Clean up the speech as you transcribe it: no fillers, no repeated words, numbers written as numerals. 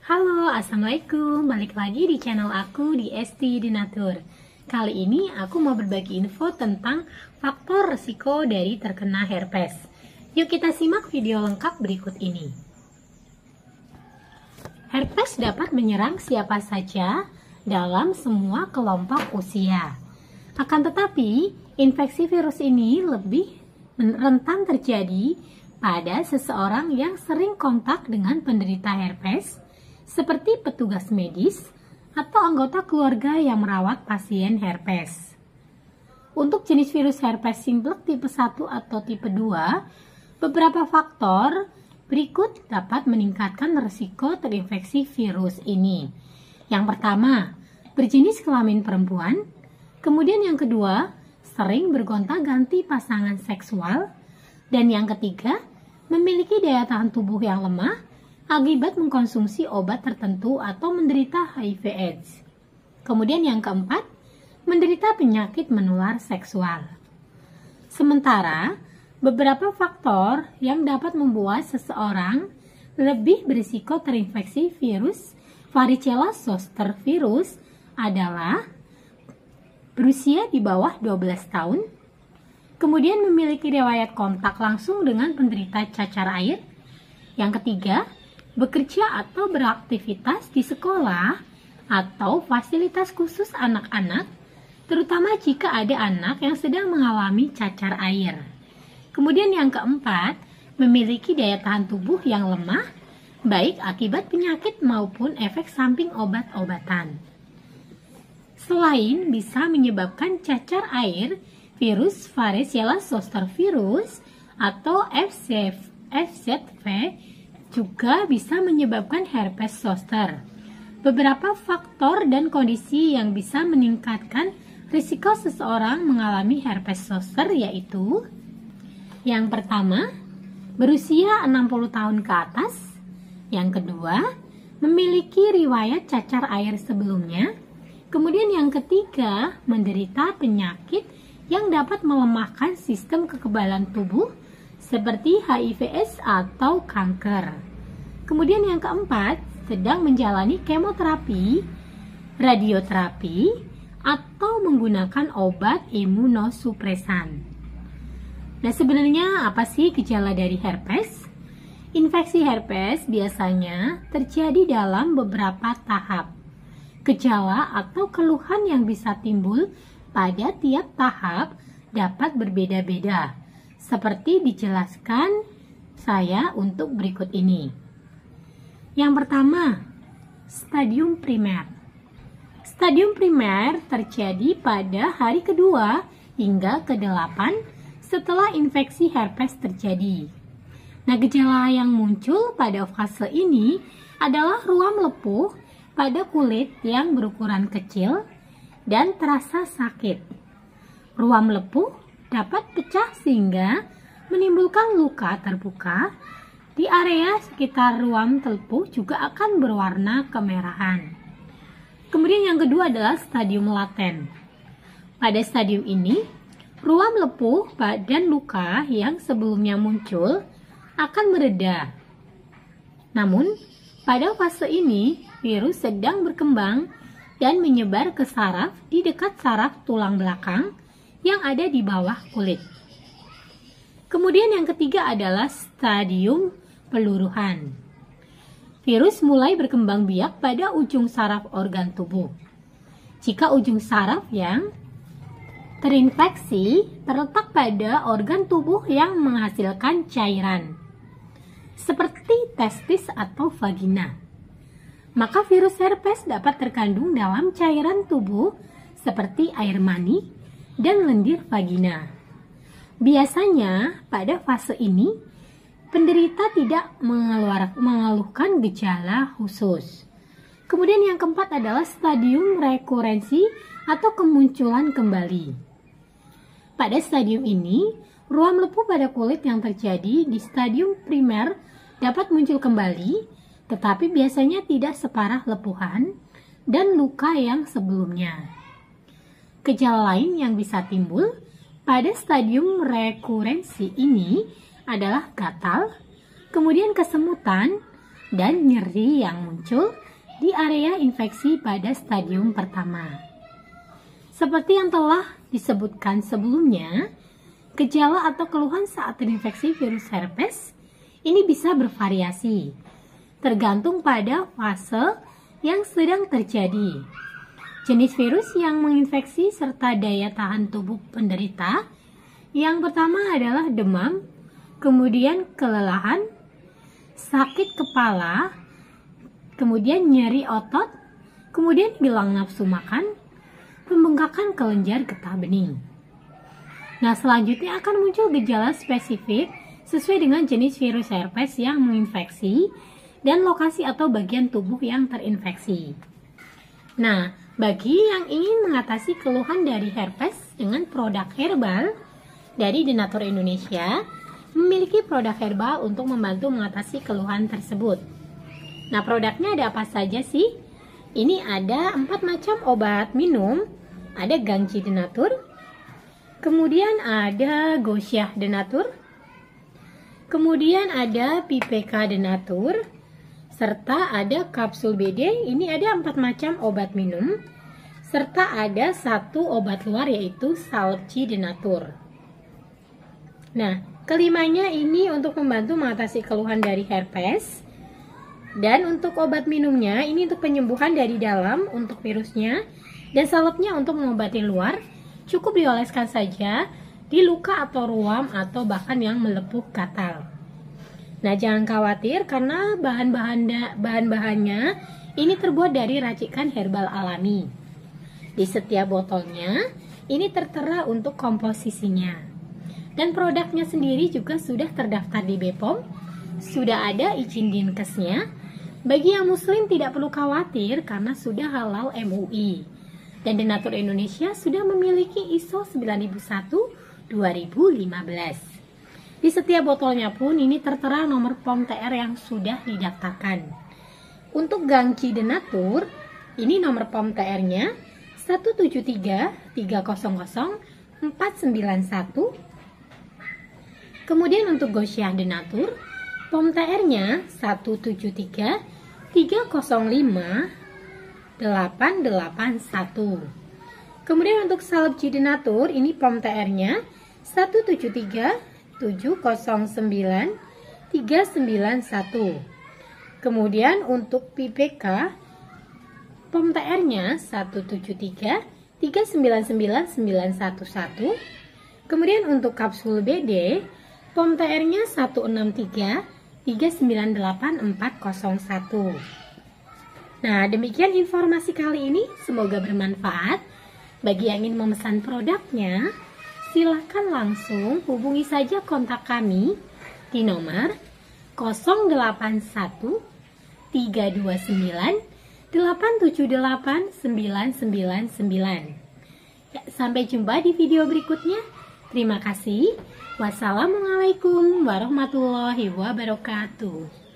Halo, assalamualaikum. Balik lagi di channel aku di ST Denatur. Kali ini aku mau berbagi info tentang faktor resiko dari terkena herpes. Yuk kita simak video lengkap berikut ini. Herpes dapat menyerang siapa saja dalam semua kelompok usia. Akan tetapi, infeksi virus ini lebih rentan terjadi pada seseorang yang sering kontak dengan penderita herpes, seperti petugas medis atau anggota keluarga yang merawat pasien herpes. Untuk jenis virus herpes simplex tipe 1 atau tipe 2, beberapa faktor berikut dapat meningkatkan risiko terinfeksi virus ini. Yang pertama, berjenis kelamin perempuan. Kemudian yang kedua, sering bergonta-ganti pasangan seksual. Dan yang ketiga, memiliki daya tahan tubuh yang lemah akibat mengkonsumsi obat tertentu atau menderita HIV/AIDS. Kemudian yang keempat, menderita penyakit menular seksual. Sementara, beberapa faktor yang dapat membuat seseorang lebih berisiko terinfeksi virus varicella zoster virus adalah berusia di bawah 12 tahun, kemudian memiliki riwayat kontak langsung dengan penderita cacar air. Yang ketiga, bekerja atau beraktivitas di sekolah atau fasilitas khusus anak-anak, terutama jika ada anak yang sedang mengalami cacar air. Kemudian yang keempat, memiliki daya tahan tubuh yang lemah, baik akibat penyakit maupun efek samping obat-obatan. Selain bisa menyebabkan cacar air, virus varicella zoster virus atau FZV juga bisa menyebabkan herpes zoster. Beberapa faktor dan kondisi yang bisa meningkatkan risiko seseorang mengalami herpes zoster yaitu: yang pertama, berusia 60 tahun ke atas. Yang kedua, memiliki riwayat cacar air sebelumnya. Kemudian yang ketiga, menderita penyakit yang dapat melemahkan sistem kekebalan tubuh seperti HIV/AIDS atau kanker. Kemudian yang keempat, sedang menjalani kemoterapi, radioterapi, atau menggunakan obat imunosupresan. Nah, sebenarnya apa sih gejala dari herpes? Infeksi herpes biasanya terjadi dalam beberapa tahap. Gejala atau keluhan yang bisa timbul pada tiap tahap dapat berbeda-beda, seperti dijelaskan saya untuk berikut ini. Yang pertama, stadium primer. Stadium primer terjadi pada hari kedua hingga ke-8 setelah infeksi herpes terjadi. Nah, gejala yang muncul pada fase ini adalah ruam lepuh pada kulit yang berukuran kecil dan terasa sakit. Ruam lepuh dapat pecah sehingga menimbulkan luka terbuka di area sekitar ruam lepuh, juga akan berwarna kemerahan. Kemudian yang kedua adalah stadium laten. Pada stadium ini, ruam lepuh dan luka yang sebelumnya muncul akan mereda. Namun, pada fase ini, virus sedang berkembang dan menyebar ke saraf di dekat saraf tulang belakang yang ada di bawah kulit. Kemudian yang ketiga adalah stadium peluruhan. Virus mulai berkembang biak pada ujung saraf organ tubuh. Jika ujung saraf yang terinfeksi terletak pada organ tubuh yang menghasilkan cairan, seperti testis atau vagina, maka virus herpes dapat terkandung dalam cairan tubuh seperti air mani dan lendir vagina. Biasanya pada fase ini penderita tidak mengeluhkan gejala khusus. Kemudian yang keempat adalah stadium rekurensi atau kemunculan kembali. Pada stadium ini, ruam lepuh pada kulit yang terjadi di stadium primer dapat muncul kembali, tetapi biasanya tidak separah lepuhan dan luka yang sebelumnya. Gejala lain yang bisa timbul pada stadium rekurensi ini adalah gatal, kemudian kesemutan, dan nyeri yang muncul di area infeksi pada stadium pertama. Seperti yang telah disebutkan sebelumnya, gejala atau keluhan saat terinfeksi virus herpes ini bisa bervariasi, tergantung pada fase yang sedang terjadi, jenis virus yang menginfeksi, serta daya tahan tubuh penderita. Yang pertama adalah demam, kemudian kelelahan, sakit kepala, kemudian nyeri otot, kemudian hilang nafsu makan, pembengkakan kelenjar getah bening. Nah, selanjutnya akan muncul gejala spesifik sesuai dengan jenis virus herpes yang menginfeksi dan lokasi atau bagian tubuh yang terinfeksi. Nah, bagi yang ingin mengatasi keluhan dari herpes dengan produk herbal dari Denatur Indonesia, memiliki produk herbal untuk membantu mengatasi keluhan tersebut. Nah, produknya ada apa saja sih? Ini ada 4 macam obat minum. Ada Gangji Denatur, kemudian ada Gosyah Denatur, kemudian ada PPK Denatur, serta ada kapsul BD. Ini ada 4 macam obat minum, serta ada 1 obat luar yaitu Salci Denatur. Nah, kelimanya ini untuk membantu mengatasi keluhan dari herpes. Dan untuk obat minumnya, ini untuk penyembuhan dari dalam untuk virusnya, dan salepnya untuk mengobati luar. Cukup dioleskan saja di luka atau ruam atau bahkan yang melepuh gatal. Nah, jangan khawatir karena bahan-bahannya ini terbuat dari racikan herbal alami. Di setiap botolnya ini tertera untuk komposisinya. Dan produknya sendiri juga sudah terdaftar di BPOM, sudah ada izin Dinkesnya. Bagi yang muslim tidak perlu khawatir karena sudah halal MUI. Dan Denatur Indonesia sudah memiliki ISO 9001-2015. Di setiap botolnya pun ini tertera nomor POM TR yang sudah didaftarkan. Untuk Gangji Denatur, ini nomor POM TR-nya 173-300-491. Kemudian untuk Gosyah Denatur, POM TR-nya 173-305-881. Kemudian untuk Salci Denatur, ini POM TR-nya 173-709-391. Kemudian untuk PPK, POM TR-nya 173-399-911. Kemudian untuk kapsul BD, POM TR-nya 163-398-401. Nah, demikian informasi kali ini. Semoga bermanfaat. Bagi yang ingin memesan produknya, silakan langsung hubungi saja kontak kami di nomor 081 329 878 999. Ya, sampai jumpa di video berikutnya. Terima kasih. Wassalamualaikum warahmatullahi wabarakatuh.